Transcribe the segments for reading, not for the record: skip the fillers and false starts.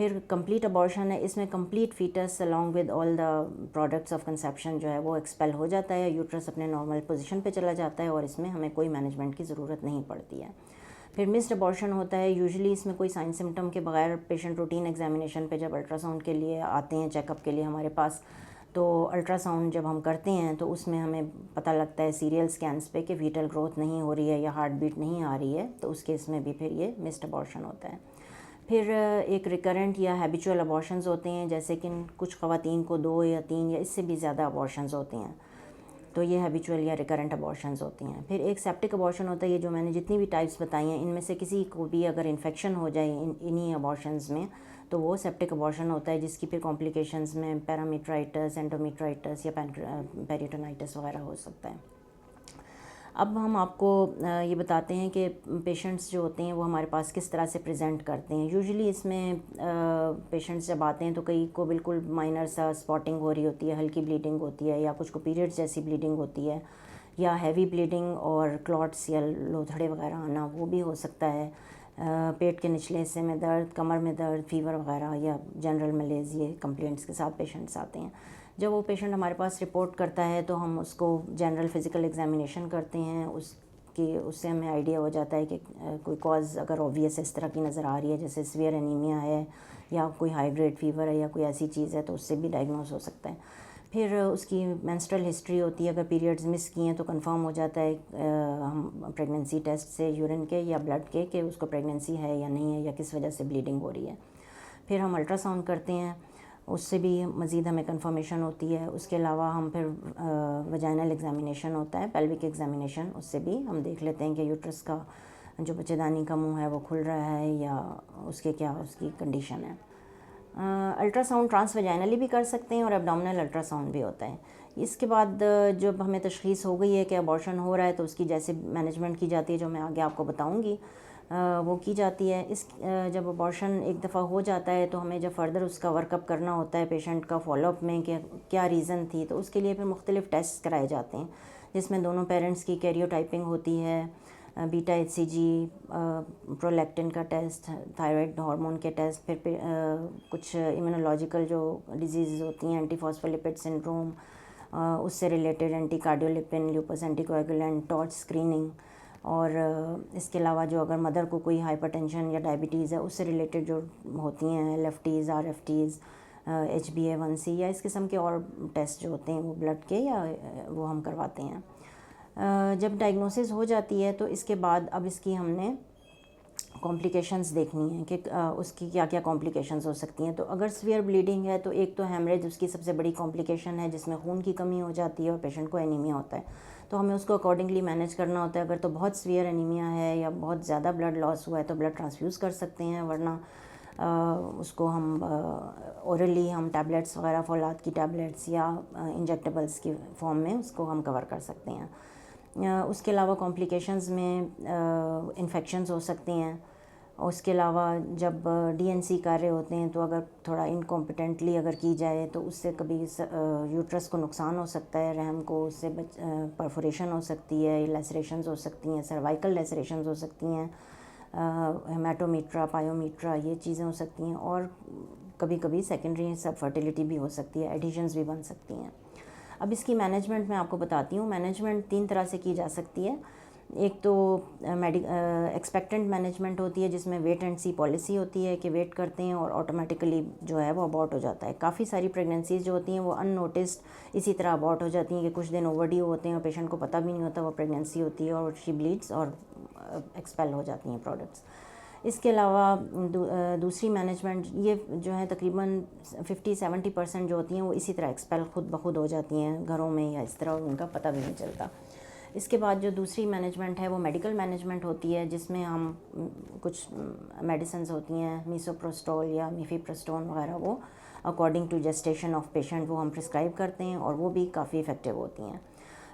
پھر complete abortion ہے، اس میں complete fetus along with all the products of conception جو ہے وہ ایکسپیل ہو جاتا ہے، یوٹرس اپنے نارمل پوزیشن پہ چلا جاتا ہے اور اس میں ہمیں کوئی مینجمنٹ کی ضرورت نہیں پڑتی ہے۔ پھر مسڈ ابارشن ہوتا ہے، یوزلی اس میں کوئی سائن سمٹم کے بغیر پیشنٹ روٹین ایگزامینیشن پہ جب الٹرا ساؤنڈ کے لیے آتے ہیں چیک اپ کے لیے ہمارے پاس، تو الٹرا ساؤنڈ جب ہم کرتے ہیں تو اس میں ہمیں پتہ لگتا ہے سیریل سکینس پہ کہ فیٹل گروتھ نہیں ہو رہی ہے یا ہارٹ بیٹ نہیں آ رہی ہے، تو اس کیس میں بھی پھر یہ مسڈ ابارشن ہوتا ہے۔ پھر ایک ریکرنٹ یا ہیبیچول ابارشنز ہوتے ہیں، جیسے کہ کچھ خواتین کو 2 یا 3 یا اس سے بھی زیادہ ابارشنز ہوتے ہیں، تو یہ ہیبیچول یا ریکرنٹ ابارشنز ہوتی ہیں۔ پھر ایک سیپٹک ابارشن ہوتا ہے، یہ جو میں نے جتنی بھی ٹائپس بتائی ہیں ان میں سے کسی کو بھی اگر انفیکشن ہو جائے انہی ابارشنز میں تو وہ سیپٹک ابارشن ہوتا ہے، جس کی پھر کمپلیکیشنز میں پیرامیٹرائٹس، اینڈومیٹرائٹس یا پیریٹونائٹس وغیرہ ہو سکتا ہے۔ اب ہم آپ کو یہ بتاتے ہیں کہ پیشنٹس جو ہوتے ہیں وہ ہمارے پاس کس طرح سے پریزنٹ کرتے ہیں۔ یوزلی اس میں پیشنٹس جب آتے ہیں تو کئی کو بالکل مائنر سا اسپاٹنگ ہو رہی ہوتی ہے، ہلکی بلیڈنگ ہوتی ہے، یا کچھ کو پیریڈز جیسی بلیڈنگ ہوتی ہے، یا ہیوی بلیڈنگ اور کلاٹس یا لوتھڑے وغیرہ آنا وہ بھی ہو سکتا ہے۔ پیٹ کے نچلے حصے میں درد، کمر میں درد، فیور وغیرہ یا جنرل ملیز، یہ کمپلینٹس کے ساتھ پیشنٹس آتے ہیں۔ جب وہ پیشنٹ ہمارے پاس رپورٹ کرتا ہے تو ہم اس کو جنرل فزیکل ایگزامینیشن کرتے ہیں، اس سے ہمیں آئیڈیا ہو جاتا ہے کہ کوئی کاز اگر اوبویس اس طرح کی نظر آ رہی ہے جیسے سیویئر انیمیا ہے یا کوئی ہائی گریڈ فیور ہے یا کوئی ایسی چیز ہے تو اس سے بھی ڈائگنوز ہو سکتا ہے۔ پھر اس کی مینسٹرل ہسٹری ہوتی ہے، اگر پیریڈز مس کی ہیں تو کنفرم ہو جاتا ہے ہم پریگننسی ٹیسٹ سے یورین کے یا بلڈ کے کہ اس کو پریگننسی ہے یا نہیں ہے یا کس وجہ سے بلیڈنگ ہو رہی ہے۔ پھر ہم الٹرا ساؤنڈ کرتے ہیں، اس سے بھی مزید ہمیں کنفرمیشن ہوتی ہے۔ اس کے علاوہ ہم پھر ویجائنل ایگزامینیشن ہوتا ہے، پیلوک ایگزامینیشن، اس سے بھی ہم دیکھ لیتے ہیں کہ یوٹرس کا جو بچے دانی کا منہ ہے وہ کھل رہا ہے یا اس کے کیا اس کی کنڈیشن ہے۔ الٹرا ساؤنڈ ٹرانس ویجائنلی بھی کر سکتے ہیں اور ایبڈومنل الٹرا ساؤنڈ بھی ہوتا ہے۔ اس کے بعد جب ہمیں تشخیص ہو گئی ہے کہ ابارشن ہو رہا ہے تو اس کی جیسے مینجمنٹ کی جاتی ہے جو میں آگے آپ کو بتاؤں گی وہ کی جاتی ہے۔ جب ابارشن ایک دفعہ ہو جاتا ہے تو ہمیں جب فردر اس کا ورک اپ کرنا ہوتا ہے پیشنٹ کا فالو اپ میں کہ کیا ریزن تھی، تو اس کے لیے پھر مختلف ٹیسٹ کرائے جاتے ہیں، جس میں دونوں پیرنٹس کی کیریو ٹائپنگ ہوتی ہے، بیٹا ایچ سی جی، پرولیکٹن کا ٹیسٹ، تھائرائڈ ہارمون کے ٹیسٹ، پھر کچھ امیونولوجیکل جو ڈیزیز ہوتی ہیں، اینٹی فاسفولیپڈ سنڈروم، اس سے related anticardiolipin, lupus anticoagulant, TORCH screening, اور اس کے علاوہ جو اگر مدر کو کوئی ہائپر ٹینشن یا ڈائبٹیز ہے اس سے ریلیٹڈ جو ہوتی ہیں L F Ts, R F Ts, H B A 1C یا اس قسم کے اور ٹیسٹ جو ہوتے ہیں وہ بلڈ کے یا وہ ہم کرواتے ہیں۔ جب ڈائگنوسس ہو جاتی ہے تو اس کے بعد اب اس کی ہم نے کمپلیکیشنز دیکھنی ہیں کہ اس کی کیا کیا کمپلیکیشنز ہو سکتی ہیں۔ تو اگر سویئر بلیڈنگ ہے تو ایک تو ہیمریج اس کی سب سے بڑی کمپلیکیشن ہے، جس میں خون کی کمی ہو جاتی ہے اور پیشنٹ کو انیمیا ہوتا ہے، تو ہمیں اس کو اکارڈنگلی مینیج کرنا ہوتا ہے۔ اگر تو بہت سویئر انیمیا ہے یا بہت زیادہ بلڈ لاس ہوا ہے تو بلڈ ٹرانسفیوز کر سکتے ہیں، ورنہ اس کو ہم اورلی ہم ٹیبلیٹس وغیرہ، فولاد کی ٹیبلیٹس یا انجیکٹیبلس کی فارم میں اس کو ہم کور کر سکتے ہیں۔ اس کے علاوہ کمپلیکیشنز میں انفیکشنز ہو سکتے ہیں۔ اس کے علاوہ جب ڈی این سی کر رہے ہوتے ہیں تو اگر تھوڑا انکمپیٹنٹلی اگر کی جائے تو اس سے کبھی یوٹرس کو نقصان ہو سکتا ہے، رحم کو، اس سے پرفوریشن ہو سکتی ہے، لیسریشنز ہو سکتی ہیں، سروائکل لیسریشنز ہو سکتی ہیں، ہیمیٹومیٹرا، پائیومیٹرا، یہ چیزیں ہو سکتی ہیں، اور کبھی کبھی سیکنڈری سب فرٹیلیٹی بھی ہو سکتی ہے، ایڈیشنز بھی بن سکتی ہیں۔ اب اس کی مینجمنٹ میں آپ کو بتاتی ہوں۔ مینجمنٹ 3 طرح سے کی جا سکتی ہے۔ ایک تو ایکسپیکٹنٹ مینجمنٹ ہوتی ہے، جس میں ویٹ اینڈ سی پالیسی ہوتی ہے کہ ویٹ کرتے ہیں اور آٹومیٹیکلی جو ہے وہ ابارٹ ہو جاتا ہے۔ کافی ساری پریگننسیز جو ہوتی ہیں وہ ان نوٹسڈ اسی طرح ابارٹ ہو جاتی ہیں کہ کچھ دن اوور ڈیو ہوتے ہیں اور پیشنٹ کو پتہ بھی نہیں ہوتا وہ پریگننسی ہوتی ہے اور شی بلیڈس اور ایکسپیل ہو جاتی ہیں پروڈکٹس۔ اس کے علاوہ دوسری مینجمنٹ یہ جو ہے تقریباً 50-70% جو ہوتی ہیں وہ اسی طرح ایکسپیل خود بخود ہو جاتی ہیں گھروں میں یا اس طرح، اور ان کا پتہ بھی نہیں چلتا۔ اس کے بعد جو دوسری مینجمنٹ ہے وہ میڈیکل مینجمنٹ ہوتی ہے، جس میں ہم کچھ میڈیسنز ہوتی ہیں، میسوپروسٹول یا میفیپروسٹون وغیرہ، وہ اکارڈنگ ٹو جسٹیشن آف پیشنٹ وہ ہم پرسکرائب کرتے ہیں اور وہ بھی کافی افیکٹیو ہوتی ہیں۔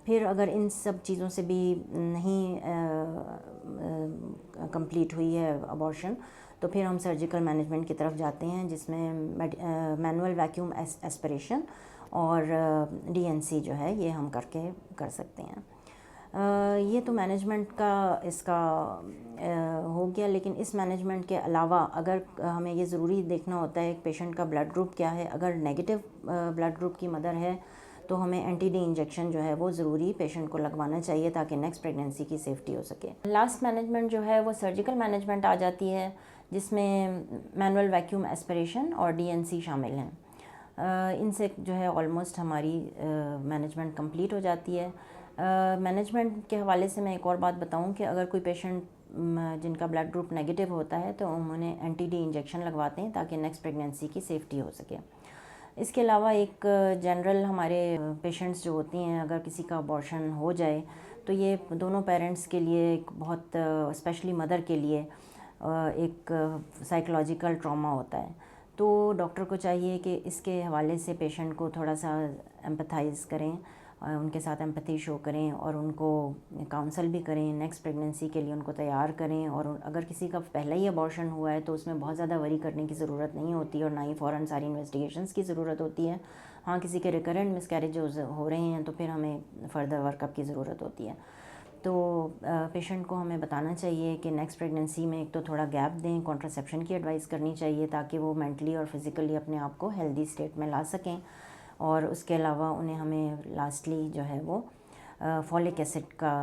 پھر اگر ان سب چیزوں سے بھی نہیں کمپلیٹ ہوئی ہے ابارشن تو پھر ہم سرجیکل مینجمنٹ کی طرف جاتے ہیں، جس میں مینول ویکیوم ایسپریشن اور ڈی این سی جو ہے یہ ہم کر سکتے ہیں۔ یہ تو مینجمنٹ کا اس کا ہو گیا، لیکن اس مینجمنٹ کے علاوہ اگر ہمیں یہ ضروری دیکھنا ہوتا ہے ایک پیشنٹ کا بلڈ گروپ کیا ہے. اگر نیگیٹو بلڈ گروپ کی مدر ہے تو ہمیں اینٹی ڈی انجیکشن جو ہے وہ ضروری پیشنٹ کو لگوانا چاہیے تاکہ نیکسٹ پریگنینسی کی سیفٹی ہو سکے. لاسٹ مینجمنٹ جو ہے وہ سرجیکل مینجمنٹ آ جاتی ہے، جس میں مینول ویکیوم ایسپریشن اور DNC شامل ہیں. ان سے جو ہے آلموسٹ ہماری مینجمنٹ کمپلیٹ ہو جاتی ہے. مینجمنٹ کے حوالے سے میں ایک اور بات بتاؤں کہ اگر کوئی پیشنٹ جن کا بلڈ گروپ نیگیٹو ہوتا ہے تو انہیں اینٹی ڈی انجیکشن لگواتے ہیں تاکہ نیکسٹ پریگنینسی کی سیفٹی ہو سکے. اس کے علاوہ ایک جنرل ہمارے پیشنٹس جو ہوتی ہیں، اگر کسی کا ابارشن ہو جائے تو یہ دونوں پیرنٹس کے لیے ایک بہت اسپیشلی مدر کے لیے ایک سائیکولوجیکل ٹراما ہوتا ہے. تو ڈاکٹر کو چاہیے کہ اس کے حوالے سے پیشنٹ کو تھوڑا سا ایمپتھائز کریں، ان کے ساتھ ایمپتھی شو کریں اور ان کو کاؤنسل بھی کریں، نیکسٹ پریگنینسی کے لیے ان کو تیار کریں. اور اگر کسی کا پہلے ہی ابارشن ہوا ہے تو اس میں بہت زیادہ وری کرنے کی ضرورت نہیں ہوتی اور نہ ہی فوراً ساری انویسٹیگیشنز کی ضرورت ہوتی ہے. ہاں، کسی کے ریکرنٹ مسکیریجز ہو رہے ہیں تو پھر ہمیں فردر ورک اپ کی ضرورت ہوتی ہے. تو پیشنٹ کو ہمیں بتانا چاہیے کہ نیکسٹ پریگنینسی میں ایک تو تھوڑا گیپ دیں، کانٹراسیپشن کی ایڈوائز کرنی چاہیے تاکہ وہ مینٹلی اور فزیکلی اپنے آپ کو ہیلدی اسٹیٹ میں لا سکیں. اور اس کے علاوہ انہیں ہمیں لاسٹلی جو ہے وہ فولک ایسڈ کا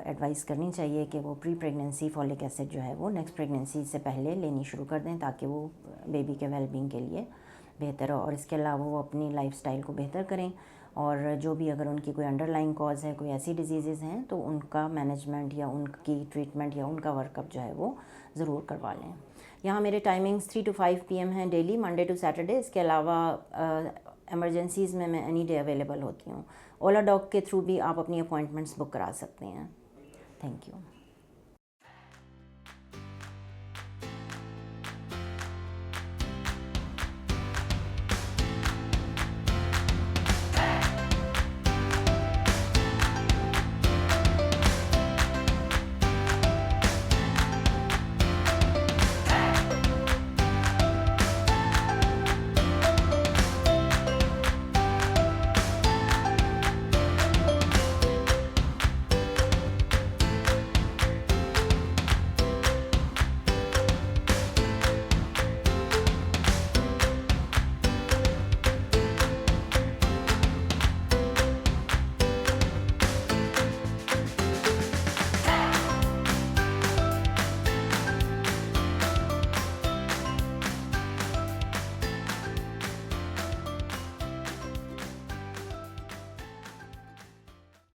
ایڈوائز کرنی چاہیے کہ وہ پری پریگنینسی فولک ایسڈ جو ہے وہ نیکسٹ پریگنینسی سے پہلے لینی شروع کر دیں تاکہ وہ بیبی کے ویل بینگ کے لیے بہتر ہو. اور اس کے علاوہ وہ اپنی لائف سٹائل کو بہتر کریں اور جو بھی اگر ان کی کوئی انڈر لائن کاز ہے، کوئی ایسی ڈیزیزز ہیں تو ان کا مینجمنٹ یا ان کی ٹریٹمنٹ یا ان کا ورک اپ جو ہے وہ ضرور کروا لیں. یہاں میرے ٹائمنگز 3 to 5 PM ہیں ڈیلی، منڈے ٹو سیٹرڈے. اس کے علاوہ ایمرجنسیز میں اینی ڈے اویلیبل ہوتی ہوں. اولا ڈاگ کے تھرو بھی آپ اپنی اپوائنٹمنٹس بک کرا سکتے ہیں. Thank you.